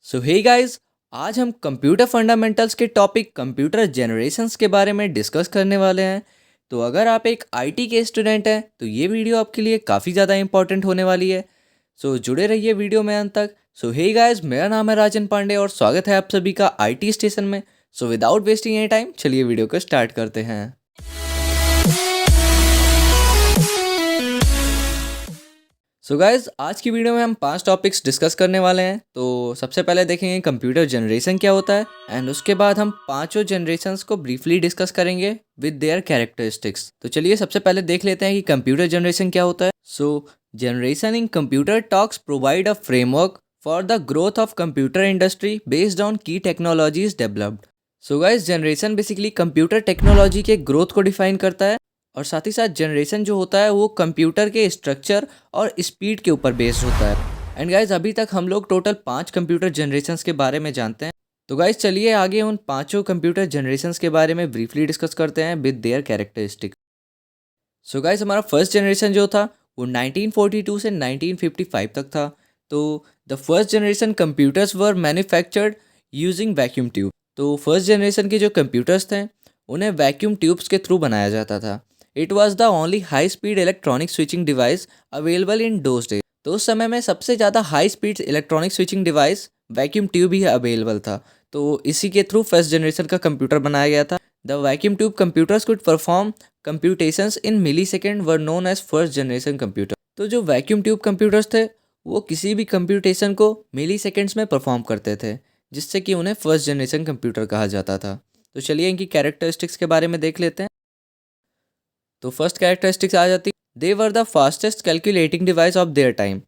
सो hey guys, आज हम computer fundamentals के टॉपिक कंप्यूटर जनरेशंस के बारे में डिस्कस करने वाले हैं। तो अगर आप एक आईटी के स्टूडेंट हैं तो ये वीडियो आपके लिए काफ़ी ज़्यादा इंपॉर्टेंट होने वाली है। सो जुड़े रहिए वीडियो में अंत तक। सो हे गाइस, मेरा नाम है राजन पांडे और स्वागत है आप सभी का आईटी स्टेशन में। So without wasting any time चलिए वीडियो को स्टार्ट करते हैं। सो गाइज, आज की वीडियो में हम 5 टॉपिक्स डिस्कस करने वाले हैं। तो सबसे पहले देखेंगे कंप्यूटर जनरेशन क्या होता है, एंड उसके बाद हम पांचों जनरेशन्स को ब्रीफली डिस्कस करेंगे विद देयर कैरेक्टरिस्टिक्स। तो चलिए सबसे पहले देख लेते हैं कि कंप्यूटर जनरेशन क्या होता है। So generation in computer talks provide a framework for the growth of computer industry based on key technologies developed. So guys, generation basically computer technology के ग्रोथ को डिफाइन करता है और साथ ही साथ जनरेशन जो होता है वो कंप्यूटर के स्ट्रक्चर और स्पीड के ऊपर बेस्ड होता है। एंड गाइज, अभी तक हम लोग टोटल 5 कंप्यूटर जनरेशंस के बारे में जानते हैं। तो गाइज चलिए आगे उन पांचों कंप्यूटर जनरेशंस के बारे में ब्रीफली डिस्कस करते हैं with their characteristic. So guys, हमारा फर्स्ट जनरेशन जो था वो 1942 से 1955 तक था। तो the first generation computers were manufactured using vacuum tube. तो फर्स्ट जनरेशन के जो कंप्यूटर्स थे उन्हें वैक्यूम ट्यूब्स के थ्रू बनाया जाता था। It was the only high speed electronic switching device available in those days. तो उस समय में सबसे ज़्यादा high speed electronic switching device vacuum tube ही अवेलेबल था। तो इसी के थ्रू फर्स्ट जनरेशन का कंप्यूटर बनाया गया था। The vacuum tube computers could perform computations in millisecond were known as first generation computer। तो जो वैक्यूम ट्यूब कंप्यूटर्स थे वो किसी भी कंप्यूटेशन को मिली सेकेंड्स में परफॉर्म करते थे, जिससे कि उन्हें फर्स्ट जनरेशन कंप्यूटर कहा जाता था। तो चलिए इनकी कैरेक्टरिस्टिक्स के बारे में देख लेते हैं। तो फर्स्ट कैरेक्टरिस्टिक्स आ जाती, they were the fastest calculating device of their time.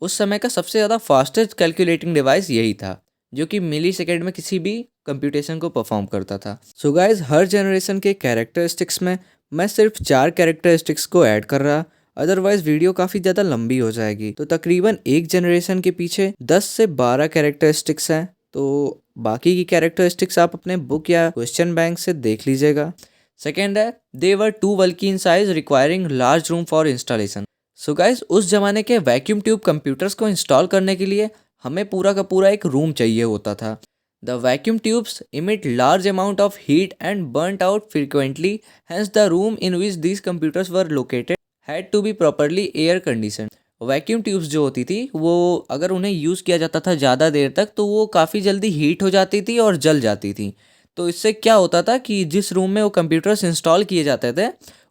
उस समय का सबसे ज़्यादा फास्टेस्ट कैलकुलेटिंग डिवाइस यही था, जो कि मिली सेकेंड में किसी भी कंप्यूटेशन को परफॉर्म करता था। सो गाइज, हर जनरेशन के कैरेक्टरिस्टिक्स में मैं सिर्फ 4 कैरेक्टरिस्टिक्स को ऐड कर रहा, अदरवाइज वीडियो काफ़ी ज़्यादा लंबी हो जाएगी। तो तकरीबन एक जनरेशन के पीछे 10 से 12 कैरेक्टरिस्टिक्स हैं। तो बाकी की कैरेक्टरिस्टिक्स आप अपने बुक या क्वेश्चन बैंक से देख लीजिएगा। सेकेंड है, they were too bulky in size requiring large room for installation. So guys, उस जमाने के वैक्यूम ट्यूब कंप्यूटर्स को इंस्टॉल करने के लिए हमें पूरा का पूरा एक रूम चाहिए होता था। The vacuum tubes emit large amount of heat and burnt out frequently, hence the room in which these computers were located had to be properly air conditioned। Vacuum tubes जो होती थी वो अगर उन्हें यूज़ किया जाता था ज़्यादा देर तक तो वो काफ़ी जल्दी हीट हो जाती थी और जल जाती थी। तो इससे क्या होता था कि जिस रूम में वो कंप्यूटर्स इंस्टॉल किए जाते थे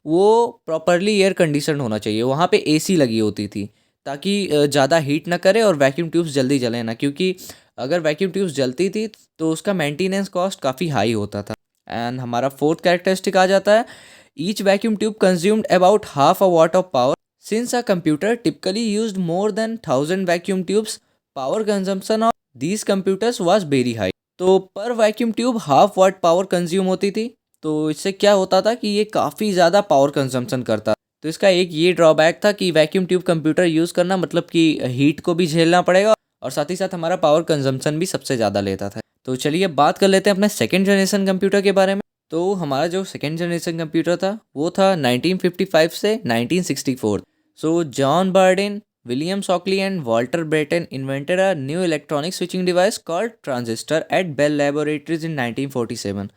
वो प्रॉपरली एयर कंडीशन होना चाहिए, वहाँ पे एसी लगी होती थी ताकि ज़्यादा हीट ना करे और वैक्यूम ट्यूब्स जल्दी जले ना, क्योंकि अगर वैक्यूम ट्यूब्स जलती थी तो उसका मेंटेनेंस कॉस्ट काफ़ी हाई होता था। एंड हमारा फोर्थ कैरेक्टरिस्टिक आ जाता है, each vacuum tube consumed about half a watt of power. Since a computer typically used more than 1000 vacuum tubes, power consumption of these computers was very high. तो पर vacuum tube half watt power consume होती थी। तो इससे क्या होता था कि ये काफ़ी ज़्यादा पावर कंजम्पशन करता। तो इसका एक ये ड्रॉबैक था कि वैक्यूम ट्यूब कंप्यूटर यूज़ करना मतलब कि हीट को भी झेलना पड़ेगा और साथ ही साथ हमारा पावर कंजम्पशन भी सबसे ज़्यादा लेता था। तो चलिए अब बात कर लेते हैं अपने सेकेंड जनरेशन कंप्यूटर के बारे में। तो हमारा जो सेकेंड जनरेशन कंप्यूटर था वो था 1955 से 1964। So John Bardeen, William Shockley and Walter Brattain invented a new electronic switching device called transistor at Bell Laboratories in 1947।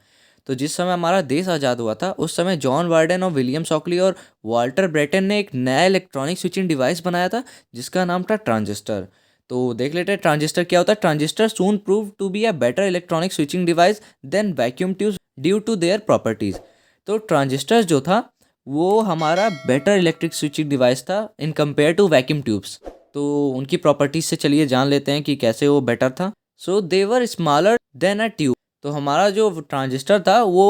तो जिस समय हमारा देश आज़ाद हुआ था उस समय जॉन वार्डन और विलियम शॉकली और वॉल्टर ब्रेटन ने एक नया इलेक्ट्रॉनिक स्विचिंग डिवाइस बनाया था जिसका नाम था ट्रांजिस्टर। तो देख लेते हैं ट्रांजिस्टर क्या होता है। Transistor soon prove to be a better electronic switching device than vacuum tubes due to their properties. तो ट्रांजिस्टर जो था वो हमारा बेटर इलेक्ट्रिक स्विचिंग डिवाइस था in compare to vacuum tubes. तो उनकी प्रॉपर्टीज से चलिए जान लेते हैं कि कैसे वो बेटर था। So they were smaller than a tube. तो हमारा जो ट्रांजिस्टर था वो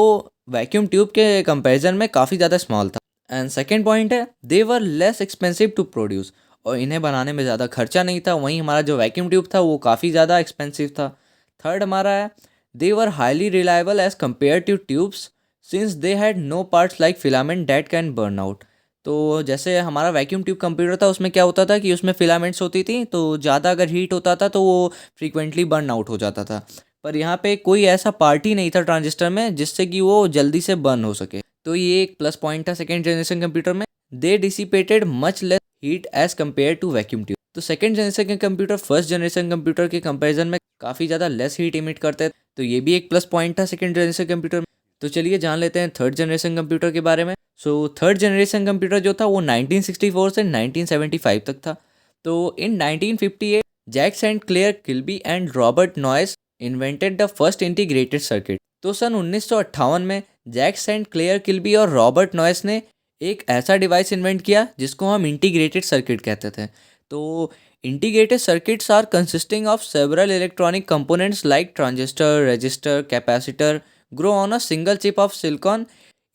वैक्यूम ट्यूब के कंपैरिजन में काफ़ी ज़्यादा स्मॉल था। एंड सेकेंड पॉइंट है, they were less expensive to produce. और इन्हें बनाने में ज़्यादा खर्चा नहीं था, वहीं हमारा जो वैक्यूम ट्यूब था वो काफ़ी ज़्यादा एक्सपेंसिव था। थर्ड हमारा है, they were highly reliable as compared to tubes since they had no parts like filament that can burn out. तो जैसे हमारा वैक्यूम ट्यूब कंप्यूटर था उसमें क्या होता था कि उसमें फिलामेंट्स होती थी, तो ज़्यादा अगर हीट होता था तो वो फ्रीक्वेंटली बर्न आउट हो जाता था। पर यहाँ पे कोई ऐसा पार्ट ही नहीं था ट्रांजिस्टर में जिससे कि वो जल्दी से बर्न हो सके। तो ये एक प्लस पॉइंट था सेकेंड जनरेशन कंप्यूटर में। They dissipated much less heat as compared to vacuum tube. तो सेकंड जनरेशन के कंप्यूटर फर्स्ट जनरेशन कंप्यूटर के कंपैरिजन में काफ़ी ज़्यादा लेस हीट इमिट करते हैं, तो ये भी एक प्लस पॉइंट था सेकंड जनरेशन कंप्यूटर में। तो चलिए जान लेते हैं थर्ड जनरेशन कंप्यूटर के बारे में। सो थर्ड जनरेशन कंप्यूटर जो था वो 1964 से 1975 तक था। तो in 1958 Jack St Clair Kilby and Robert Noyce invented the first integrated circuit. तो सन 1958 में जैक सेंट क्लेयर किल्बी और रॉबर्ट नॉयस ने एक ऐसा डिवाइस इन्वेंट किया जिसको हम इंटीग्रेटेड सर्किट कहते थे। तो integrated circuits are consisting of several electronic components like transistor, resistor, capacitor grow on a single chip of silicon,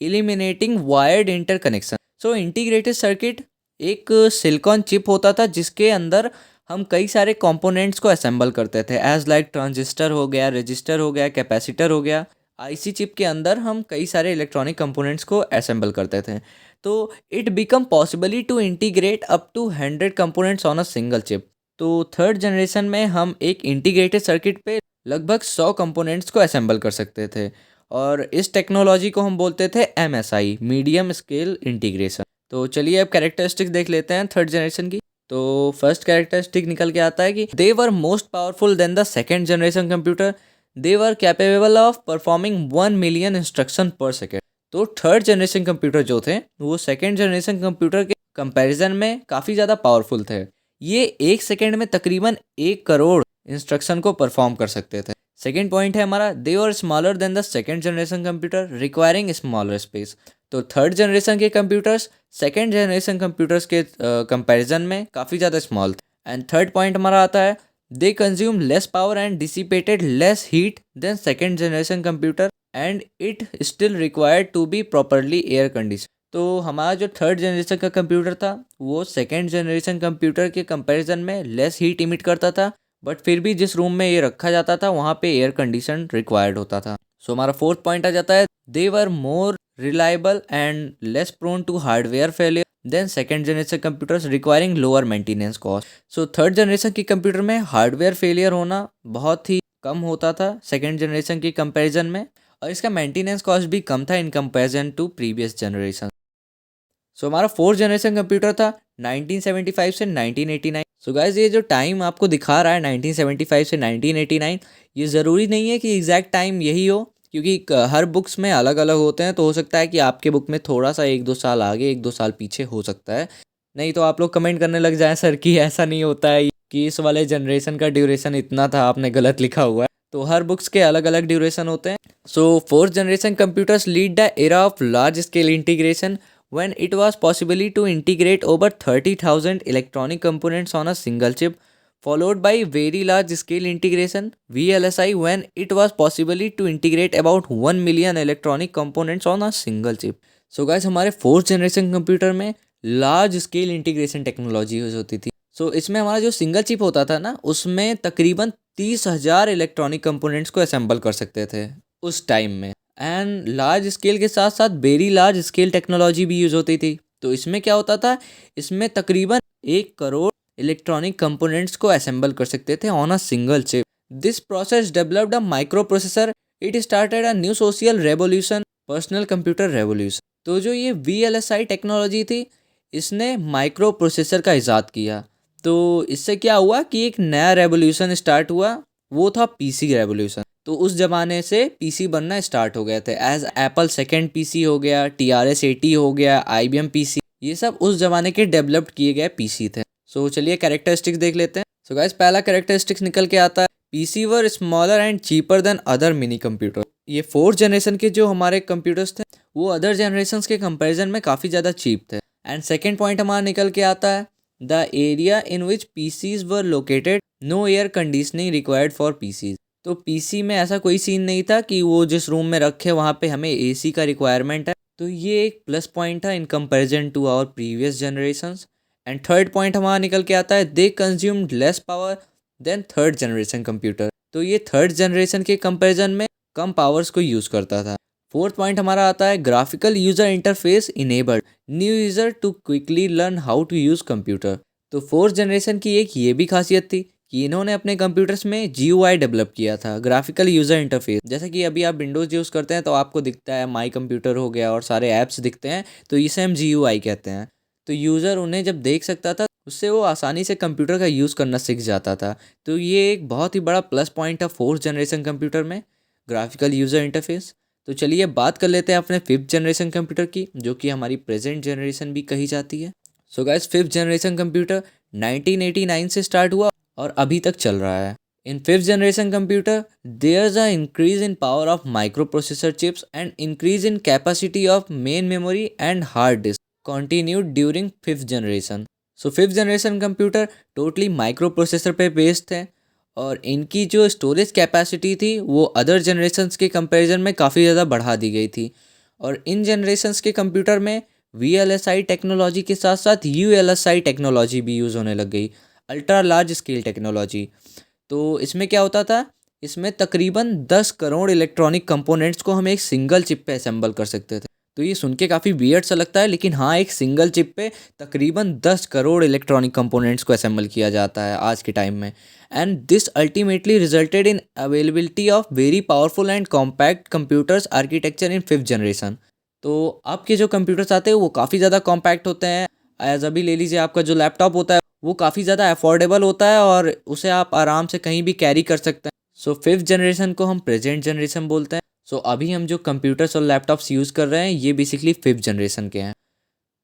eliminating wired interconnection. So integrated circuit एक सिलिकॉन चिप होता था जिसके अंदर हम कई सारे कंपोनेंट्स को असेंबल करते थे, एज लाइक ट्रांजिस्टर हो गया, रजिस्टर हो गया, कैपेसिटर हो गया। आईसी चिप के अंदर हम कई सारे इलेक्ट्रॉनिक कंपोनेंट्स को असेंबल करते थे। तो it become possibly to integrate up to 100 components on a single chip. तो थर्ड जनरेशन में हम एक इंटीग्रेटेड सर्किट पे लगभग 100 कंपोनेंट्स को असेंबल कर सकते थे, और इस टेक्नोलॉजी को हम बोलते थे एमएसआई, मीडियम स्केल इंटीग्रेशन। तो चलिए अब कैरेक्टरिस्टिक्स देख लेते हैं थर्ड जनरेशन की। तो फर्स्ट कैरेक्टरिस्टिक निकल के आता है कि they were most powerful than the second generation computer, they were capable of performing 1 million instruction per second. तो थर्ड जनरेशन कंप्यूटर जो थे वो सेकेंड जनरेशन कंप्यूटर के कंपैरिजन में काफ़ी ज़्यादा पावरफुल थे। ये 1 सेकेंड में तकरीबन 1 करोड़ इंस्ट्रक्शन को परफॉर्म कर सकते थे। सेकेंड पॉइंट है हमारा, they were smaller than the second generation computer requiring smaller space. तो थर्ड जनरेशन के कंप्यूटर्स सेकेंड जनरेशन कंप्यूटर्स के कंपैरिजन में काफ़ी ज़्यादा स्मॉल थे। एंड थर्ड पॉइंट हमारा आता है, they consume less power and dissipated less heat than second generation computer and it still required to be properly air condition. तो हमारा जो थर्ड जनरेशन का कंप्यूटर था वो सेकेंड जनरेशन कंप्यूटर के कंपैरिजन में लेस हीट इमिट करता था, बट फिर भी जिस रूम में ये रखा जाता था वहाँ पे एयर कंडीशन रिक्वायर्ड होता था। सो हमारा फोर्थ पॉइंट आ जाता है, they were more reliable and less prone to hardware failure than second generation computers requiring lower maintenance cost. So third generation के कंप्यूटर में हार्डवेयर फेलियर होना बहुत ही कम होता था सेकेंड जनरेशन के कंपैरिजन में, और इसका मेंटेनेंस कॉस्ट भी कम था in comparison to previous generation. So हमारा फोर्थ जनरेशन कंप्यूटर था 1975 से 1989। सो गाइज ये जो टाइम आपको दिखा रहा है 1975 से 1989, ये ज़रूरी नहीं है कि एग्जैक्ट टाइम यही हो, क्योंकि हर बुक्स में अलग अलग होते हैं। तो हो सकता है कि आपके बुक में थोड़ा सा 1-2 साल आगे 1-2 साल पीछे हो सकता है। नहीं तो आप लोग कमेंट करने लग जाएं सर कि ऐसा नहीं होता है कि इस वाले जनरेशन का ड्यूरेशन इतना था, आपने गलत लिखा हुआ है। तो हर बुक्स के अलग अलग ड्यूरेशन होते हैं। So fourth generation computers lead the era of large scale integration when it was possible to integrate over 30,000 electronic components on a single chip, followed by very large scale integration VLSI when it was possible to integrate about 1 million electronic components on a single chip. So guys हमारे fourth generation computer में large scale integration technology use होती थी। सो इसमें हमारा जो single chip होता था ना, उसमें तकरीबन 30,000 इलेक्ट्रॉनिक कंपोनेंट्स को असेंबल कर सकते थे उस टाइम में। एंड लार्ज स्केल के साथ साथ वेरी लार्ज स्केल टेक्नोलॉजी भी यूज़ होती थी। तो इसमें क्या होता था, इसमें तकरीबन 1 करोड़ इलेक्ट्रॉनिक कंपोनेंट्स को असेंबल कर सकते थे on a single chip. This process developed a micro processor, it started a new social revolution, personal computer revolution. तो जो ये VLSI टेक्नोलॉजी थी, इसने माइक्रो प्रोसेसर का इजाद किया। तो इससे क्या हुआ कि एक नया रेवोल्यूशन स्टार्ट हुआ, वो था PC रेवोल्यूशन। तो उस ज़माने से PC बनना स्टार्ट हो गए थे, एज एप्पल सेकेंड PC हो गया, TRS-80 हो गया, IBM PC, ये सब उस ज़माने के डेवलप्ड किए गए PC थे। सो चलिए कैरेक्टरिस्टिक्स देख लेते हैं। सो गाइस पहला कैरेक्टरिस्टिक्स निकल के आता है, PC were smaller and cheaper than other mini computer. ये फोर्थ जनरेशन के जो हमारे कंप्यूटर्स थे वो अदर जनरेशन के कंपेरिजन में काफ़ी ज़्यादा चीप थे। एंड सेकेंड पॉइंट हमारा निकल के आता है, the area in which PCs were located, no air conditioning required for PCs। तो PC में ऐसा कोई सीन नहीं था कि वो जिस रूम में रखे वहाँ पे हमें AC का रिक्वायरमेंट है। तो ये एक प्लस पॉइंट था in comparison to our previous generations. And third point हमारा निकल के आता है, they consumed less power than third generation computer. तो ये थर्ड जनरेशन के कंपैरिजन में कम पावर्स को यूज़ करता था। फोर्थ पॉइंट हमारा आता है, graphical user interface enabled new user to quickly learn how to use computer. तो फोर्थ जनरेशन की एक ये भी खासियत थी कि इन्होंने अपने कंप्यूटर्स में GUI डेवलप किया था, ग्राफिकल यूज़र इंटरफेस। जैसे कि अभी आप विंडोज़ यूज़ करते हैं तो आपको दिखता है माई कंप्यूटर हो गया और सारे ऐप्स दिखते हैं, तो इसे हम GUI कहते हैं। तो यूज़र उन्हें जब देख सकता था उससे वो आसानी से कंप्यूटर का यूज़ करना सीख जाता था। तो ये एक बहुत ही बड़ा प्लस पॉइंट है फोर्थ जनरेशन कंप्यूटर में, ग्राफिकल यूज़र इंटरफेस। तो चलिए बात कर लेते हैं अपने फिफ्थ जनरेशन कंप्यूटर की, जो कि हमारी प्रेजेंट जनरेशन भी कही जाती है। So guys, fifth generation computer 1989 से स्टार्ट हुआ और अभी तक चल रहा है। In fifth generation computer, there's an increase in power of microprocessor chips and increase in capacity of main memory and hard disk continued during fifth generation. So fifth generation computer totally microprocessor पे based थे और इनकी जो storage capacity थी वो other generations के comparison में काफ़ी ज़्यादा बढ़ा दी गई थी। और इन जनरेशन्स के कंप्यूटर में VLSI टेक्नोलॉजी के साथ साथ ULSI टेक्नोलॉजी भी यूज़ होने लग गई, अल्ट्रा लार्ज स्केल टेक्नोलॉजी। तो इसमें क्या होता था, इसमें तकरीबन 10 करोड़ इलेक्ट्रॉनिक कंपोनेंट्स को हम एक सिंगल चिप पे असेंबल कर सकते थे। तो ये सुन के काफ़ी वियर्ड सा लगता है, लेकिन हाँ, एक सिंगल चिप पे तकरीबन 10 करोड़ इलेक्ट्रॉनिक कंपोनेंट्स को असेंबल किया जाता है आज के टाइम में। And this ultimately resulted in availability of very powerful and compact computers architecture in fifth generation. तो आपके जो कंप्यूटर्स आते हैं वो काफ़ी ज़्यादा कॉम्पैक्ट होते हैं। एज अभी ले लीजिए, आपका जो लैपटॉप होता है वो काफ़ी ज़्यादा अफोर्डेबल होता है और उसे आप आराम से कहीं भी कैरी कर सकते हैं। सो फिफ्थ जनरेशन को हम प्रेजेंट जनरेशन बोलते हैं। सो अभी हम जो कंप्यूटर्स और लैपटॉप्स यूज़ कर रहे हैं ये बेसिकली फिफ्थ जनरेशन के हैं।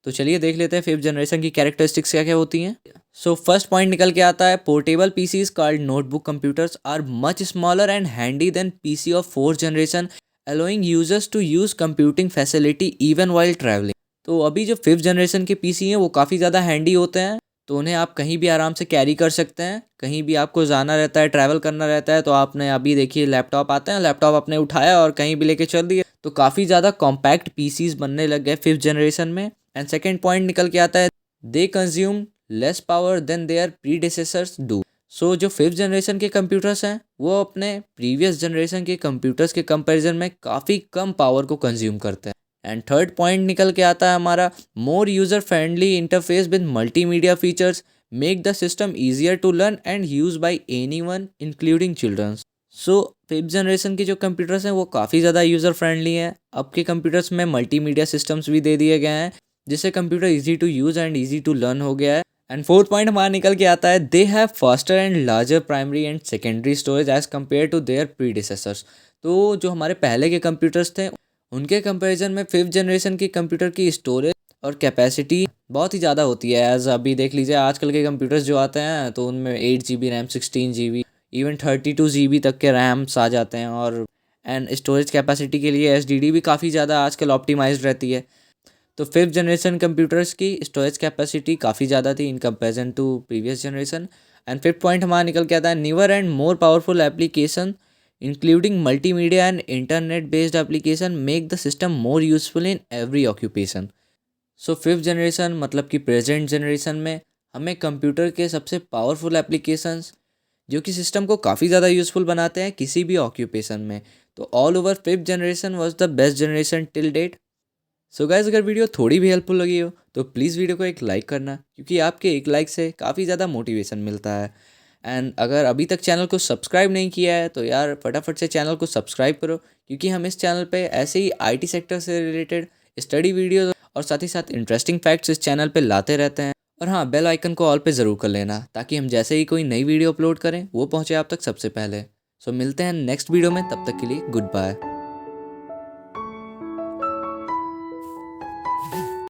तो चलिए देख लेते हैं फिफ्थ जनरेशन की कैरेक्टरिस्टिक्स क्या क्या होती हैं। सो फर्स्ट पॉइंट निकल के आता है, portable PCs called notebook computers are much smaller and handy than PC of fourth generation, allowing users to use computing facility even while travelling. तो अभी जो फिफ्थ जनरेशन के पीसी हैं वो काफ़ी ज़्यादा हैंडी होते हैं, तो उन्हें आप कहीं भी आराम से कैरी कर सकते हैं। कहीं भी आपको जाना रहता है, ट्रैवल करना रहता है, तो आपने अभी देखिए लैपटॉप आते हैं, लैपटॉप आपने उठाया और कहीं भी लेके चल दिए। तो काफ़ी ज़्यादा कॉम्पैक्ट पीसीज बनने लग गए फिफ्थ जनरेशन में। एंड सेकेंड पॉइंट निकल के आता है, they consume less power than their predecessors do. So जो फिफ्थ जनरेशन के कंप्यूटर्स हैं वो अपने प्रीवियस जनरेशन के कंप्यूटर्स के कंपैरिजन में काफ़ी कम पावर को कंज्यूम करते हैं। एंड थर्ड पॉइंट निकल के आता है हमारा, more user friendly interface with multimedia features make the system easier to learn and use by anyone including childrens. So fifth generation के जो कंप्यूटर्स हैं वो काफ़ी ज़्यादा यूज़र फ्रेंडली हैं। अब के कंप्यूटर्स में मल्टीमीडिया सिस्टम्स भी दे दिए गए हैं जिससे computer easy to use and easy to learn हो गया है। एंड फोर्थ पॉइंट हमारा निकल के आता है, they have faster and larger primary and secondary storage as compared to their predecessors. तो जो हमारे पहले के कंप्यूटर्स थे उनके कंपैरिजन में फिफ्थ जनरेशन के कंप्यूटर की स्टोरेज और कैपेसिटी बहुत ही ज़्यादा होती है। एज अभी देख लीजिए आजकल के कंप्यूटर्स जो आते हैं तो उनमें 8 GB RAM, 16 GB, even 32 GB तक के रैम्स आ जाते हैं। और एंड स्टोरेज कैपेसिटी के लिए SSD भी काफ़ी ज़्यादा आजकल ऑप्टिमाइज्ड रहती है। तो फिफ्थ जनरेशन कंप्यूटर्स की स्टोरेज कैपेसिटी काफ़ी ज़्यादा थी in comparison to previous generation. And fifth point हमारा निकल के आता है, newer and more powerful application including multimedia and internet based application make the system more useful in every occupation. So fifth generation मतलब कि प्रेजेंट जनरेशन में हमें computer के सबसे पावरफुल एप्लीकेशंस जो कि सिस्टम को काफ़ी ज़्यादा यूज़फुल बनाते हैं किसी भी ऑक्यूपेशन में। तो all over fifth generation was the best generation till date. So guys, अगर वीडियो थोड़ी भी हेल्पफुल लगी हो तो प्लीज़ वीडियो को एक लाइक करना, क्योंकि आपके एक लाइक से काफ़ी ज़्यादा मोटिवेशन मिलता है। एंड अगर अभी तक चैनल को सब्सक्राइब नहीं किया है तो यार फटाफट से चैनल को सब्सक्राइब करो, क्योंकि हम इस चैनल पे ऐसे ही IT सेक्टर से रिलेटेड स्टडी वीडियोज़ और साथ ही साथ इंटरेस्टिंग फैक्ट्स इस चैनल पे लाते रहते हैं। और हाँ, बेल आइकन को ऑल पे ज़रूर कर लेना ताकि हम जैसे ही कोई नई वीडियो अपलोड करें वो पहुँचे आप तक सबसे पहले। सो मिलते हैं नेक्स्ट वीडियो में, तब तक के लिए गुड बाय।